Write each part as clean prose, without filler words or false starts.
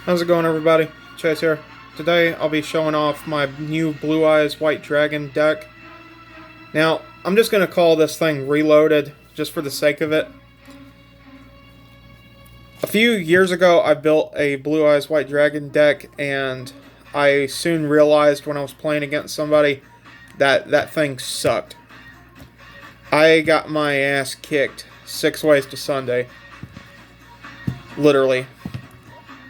How's it going, everybody? Chase here. Today I'll be showing off my new Blue Eyes White Dragon deck. Now, I'm just going to call this thing Reloaded, just for the sake of it. A few years ago, I built a Blue Eyes White Dragon deck, and I soon realized when I was playing against somebody that that thing sucked. I got my ass kicked 6 ways to Sunday. Literally.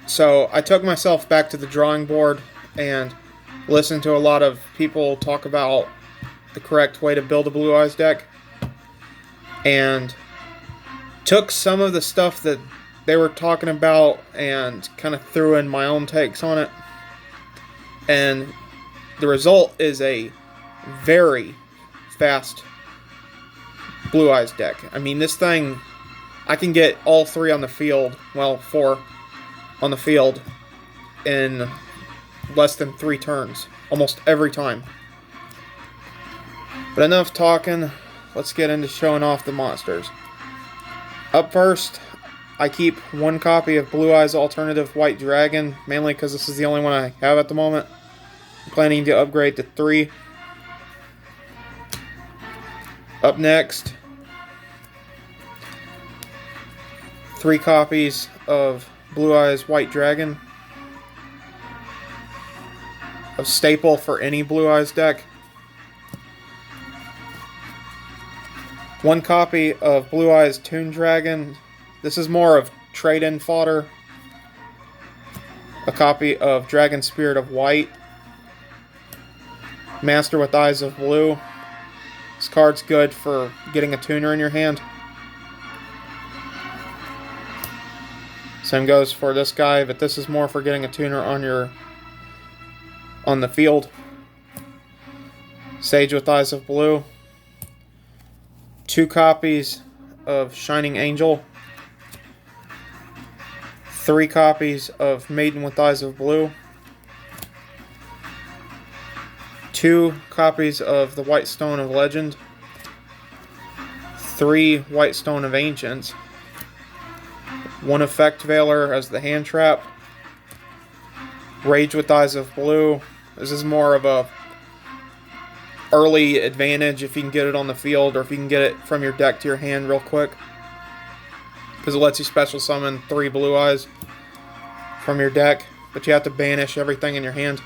So I took myself back to the drawing board and listened to a lot of people talk about the correct way to build a Blue Eyes deck, and took some of the stuff that they were talking about and kind of threw in my own takes on it. And the result is a very fast Blue Eyes deck. I mean, this thing, I can get all 3 on the field, well, 4 on the field in less than 3 turns, almost every time. But enough talking, let's get into showing off the monsters. Up first, I keep 1 copy of Blue Eyes Alternative White Dragon, mainly because this is the only one I have at the moment. I'm planning to upgrade to 3. Up next, 3 copies of Blue Eyes White Dragon, a staple for any Blue Eyes deck. 1 copy of Blue Eyes Toon Dragon. This is more of trade-in fodder. A copy of Dragon Spirit of White. Master with Eyes of Blue. This card's good for getting a tuner in your hand. Same goes for this guy, but this is more for getting a tuner on the field. Sage with Eyes of Blue. 2 copies of Shining Angel. 3 copies of Maiden with Eyes of Blue. 2 copies of the White Stone of Legend. 3 White Stone of Ancients. 1 Effect Veiler as the hand trap. Rage with Eyes of Blue. This is more of a early advantage if you can get it on the field, or if you can get it from your deck to your hand real quick, because it lets you special summon 3 Blue Eyes from your deck, but you have to banish everything in your hand,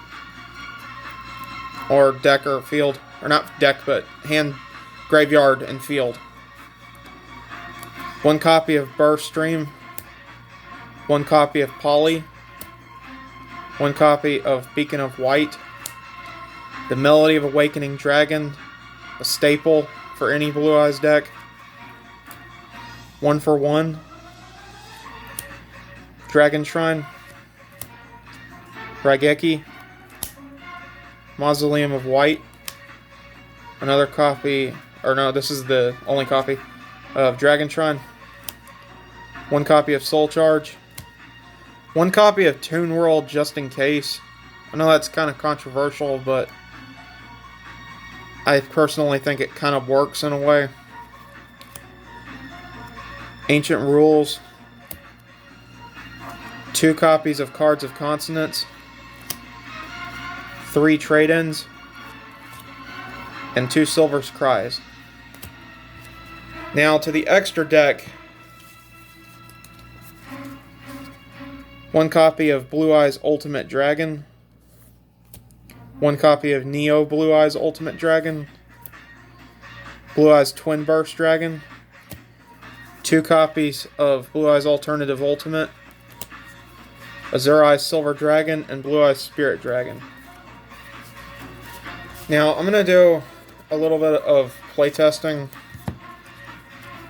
or deck or field, or not deck but hand, graveyard and field. 1 copy of Burst Stream. 1 copy of Polly. 1 copy of Beacon of White. The Melody of Awakening Dragon, a staple for any Blue Eyes deck. 1 for 1. Dragon Shrine. Raigeki. Mausoleum of White. Another copy, or no, this is the only copy of Dragon Shrine. 1 copy of Soul Charge. 1 copy of Toon World just in case. I know that's kind of controversial, but I personally think it kind of works in a way. Ancient Rules. 2 copies of Cards of Consonance. 3 trade-ins. And 2 Silver's Cries. Now to the extra deck. 1 copy of Blue Eyes Ultimate Dragon. 1 copy of Neo Blue Eyes Ultimate Dragon. Blue Eyes Twin Burst Dragon. 2 copies of Blue Eyes Alternative Ultimate. Azure Eyes Silver Dragon and Blue Eyes Spirit Dragon. Now I'm going to do a little bit of playtesting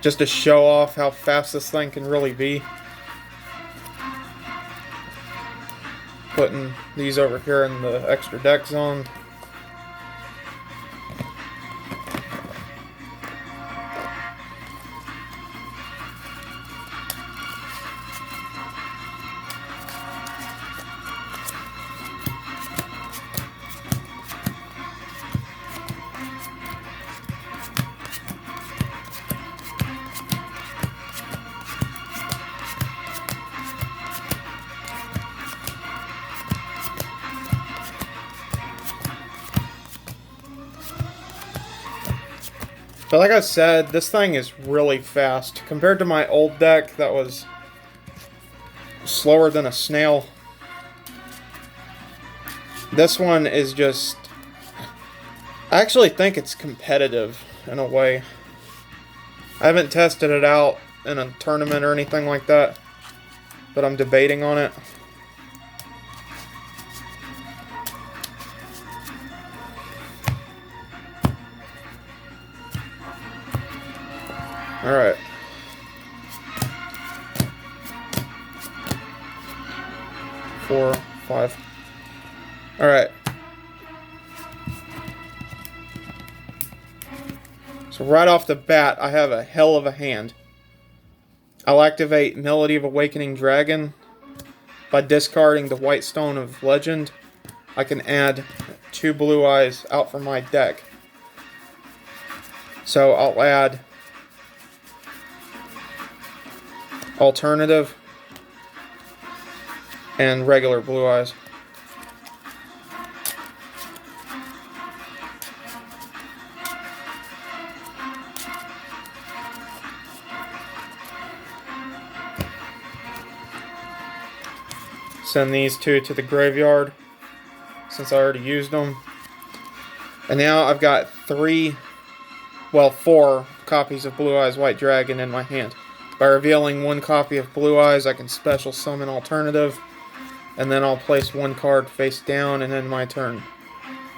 just to show off how fast this thing can really be. Putting these over here in the extra deck zone. But like I said, this thing is really fast. Compared to my old deck that was slower than a snail, this one is just... I actually think it's competitive in a way. I haven't tested it out in a tournament or anything like that, but I'm debating on it. Alright. Four, five. Alright. So right off the bat, I have a hell of a hand. I'll activate Melody of Awakening Dragon. By discarding the White Stone of Legend, I can add 2 Blue Eyes out from my deck. So I'll add Alternative and regular Blue Eyes. Send these 2 to the graveyard since I already used them. And now I've got 4 copies of Blue Eyes White Dragon in my hand. By revealing 1 copy of Blue Eyes, I can special summon Alternative, and then I'll place 1 card face down and end my turn.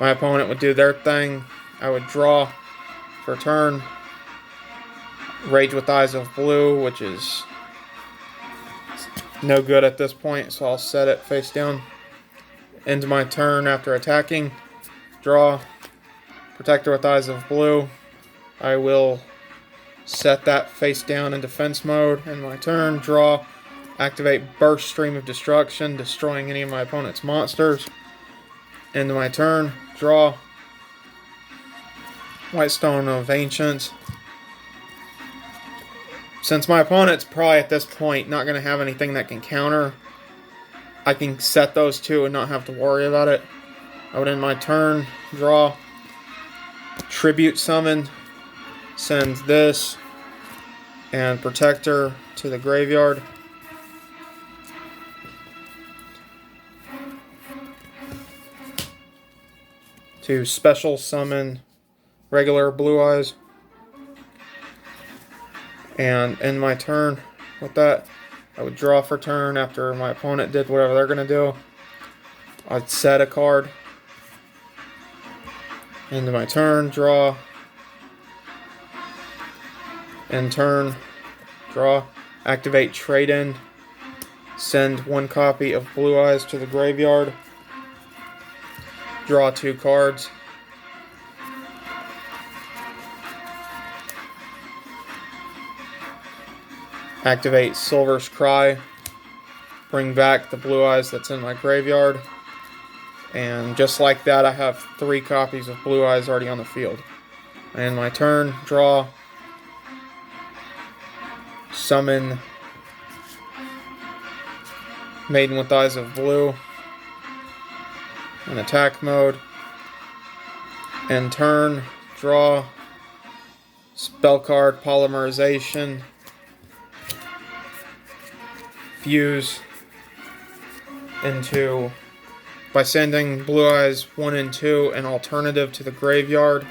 My opponent would do their thing. I would draw for turn. Rage with Eyes of Blue, which is no good at this point, so I'll set it face down. End my turn after attacking. Draw. Protector with Eyes of Blue. I will set that face down in defense mode. End my turn. Draw. Activate Burst Stream of Destruction, destroying any of my opponent's monsters. End my turn. Draw. White Stone of Ancients. Since my opponent's probably at this point not going to have anything that can counter, I can set those 2 and not have to worry about it. I would end my turn, draw, Tribute Summon, send this, and Protector to the graveyard. To special summon regular Blue Eyes. And end my turn with that. I would draw for turn after my opponent did whatever they're going to do. I'd set a card. End my turn, draw. End turn, draw. Activate Trade-In. Send 1 copy of Blue Eyes to the graveyard. Draw 2 cards. Activate Silver's Cry. Bring back the Blue Eyes that's in my graveyard. And just like that, I have 3 copies of Blue Eyes already on the field. And my turn, draw. Summon Maiden with Eyes of Blue. In attack mode. End turn, draw. Spell card, Polymerization. Fuse into, by sending Blue Eyes 1 and 2 and Alternative to the graveyard,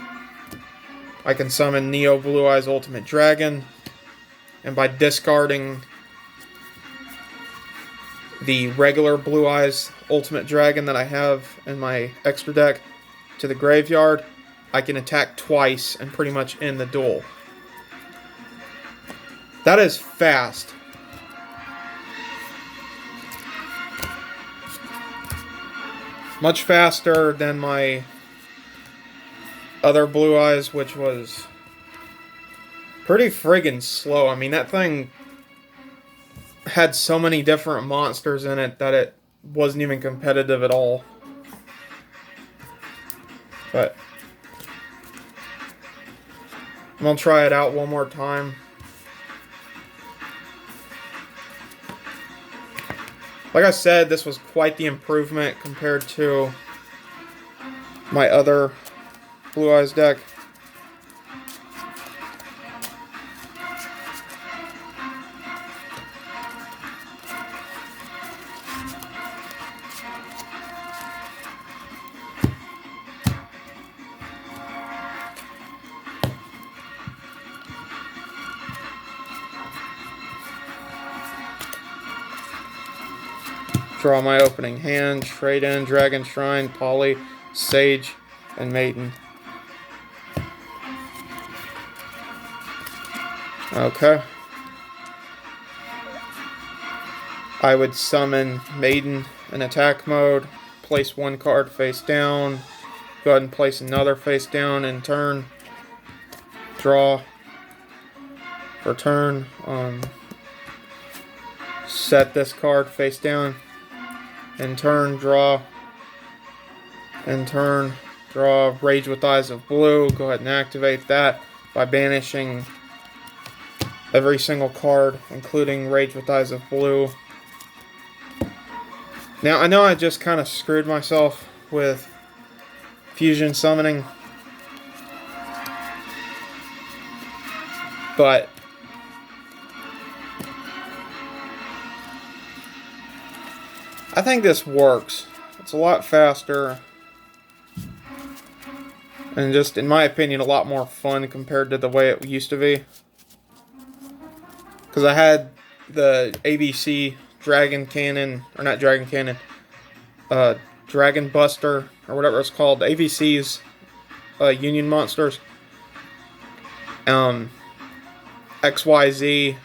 I can summon Neo Blue Eyes Ultimate Dragon, and by discarding the regular Blue Eyes Ultimate Dragon that I have in my extra deck to the graveyard, I can attack twice and pretty much end the duel. That is fast. Much faster than my other Blue Eyes, which was pretty friggin' slow. I mean, that thing had so many different monsters in it that it wasn't even competitive at all. But I'm gonna try it out one more time. Like I said, this was quite the improvement compared to my other Blue Eyes deck. Draw my opening hand, trade in Dragon Shrine, Poly, Sage, and Maiden. Okay. I would summon Maiden in attack mode, place one card face down, go ahead and place another face down in turn, draw for turn, set this card face down, in turn, draw, in turn, draw, Rage with Eyes of Blue, go ahead and activate that by banishing every single card, including Rage with Eyes of Blue. Now, I know I just kind of screwed myself with fusion summoning, but I think this works. It's a lot faster, and just, in my opinion, a lot more fun compared to the way it used to be. Because I had the ABC Dragon Cannon, or not Dragon Cannon, Dragon Buster, or whatever it's called, the ABC's Union Monsters, XYZ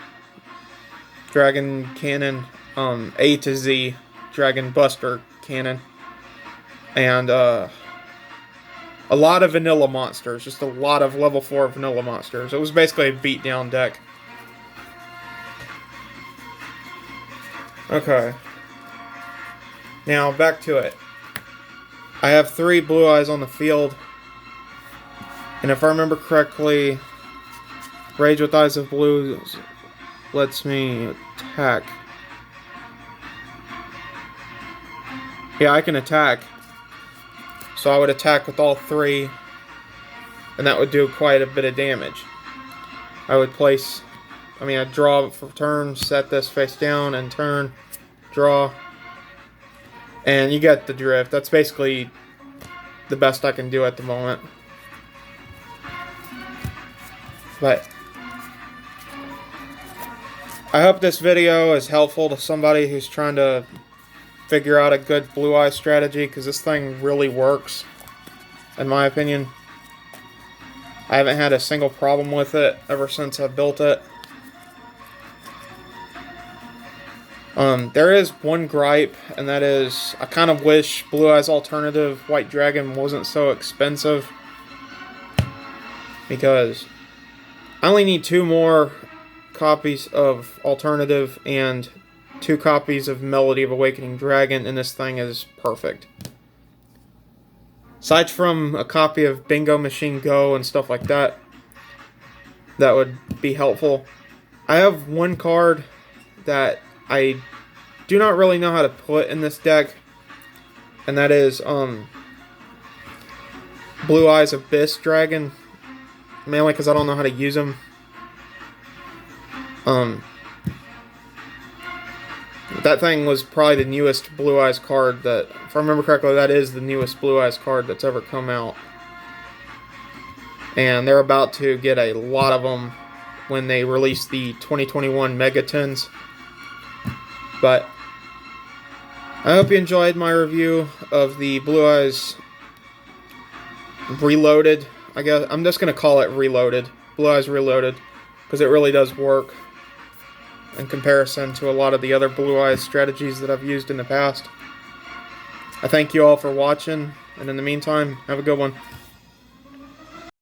Dragon Cannon, A to Z Dragon Buster Cannon, and a lot of vanilla monsters, just a lot of level 4 vanilla monsters. It was basically a beatdown deck. Okay. Now, back to it. I have 3 Blue Eyes on the field. And if I remember correctly, Rage with Eyes of Blue lets me attack. Yeah, I can attack. So I would attack with all 3. And that would do quite a bit of damage. I would place... I'd draw for turn, set this face down, and turn, draw. And you get the drift. That's basically the best I can do at the moment. But I hope this video is helpful to somebody who's trying to figure out a good Blue Eye strategy, because this thing really works, in my opinion. I haven't had a single problem with it ever since I built it. There is one gripe, and that is, I kind of wish Blue Eyes Alternative White Dragon wasn't so expensive, because I only need 2 more copies of Alternative and 2 copies of Melody of Awakening Dragon, and this thing is perfect. Aside from a copy of Bingo Machine Go and stuff like that, that would be helpful. I have one card that I do not really know how to put in this deck, and that is Blue Eyes Abyss Dragon, mainly because I don't know how to use them. That thing was probably the newest Blue Eyes card that, if I remember correctly, that is the newest Blue Eyes card that's ever come out. And they're about to get a lot of them when they release the 2021 Megatons. But I hope you enjoyed my review of the Blue Eyes Reloaded. I guess I'm just going to call it Reloaded. Blue Eyes Reloaded, because it really does work in comparison to a lot of the other Blue Eyes strategies that I've used in the past. I thank you all for watching, and in the meantime, have a good one.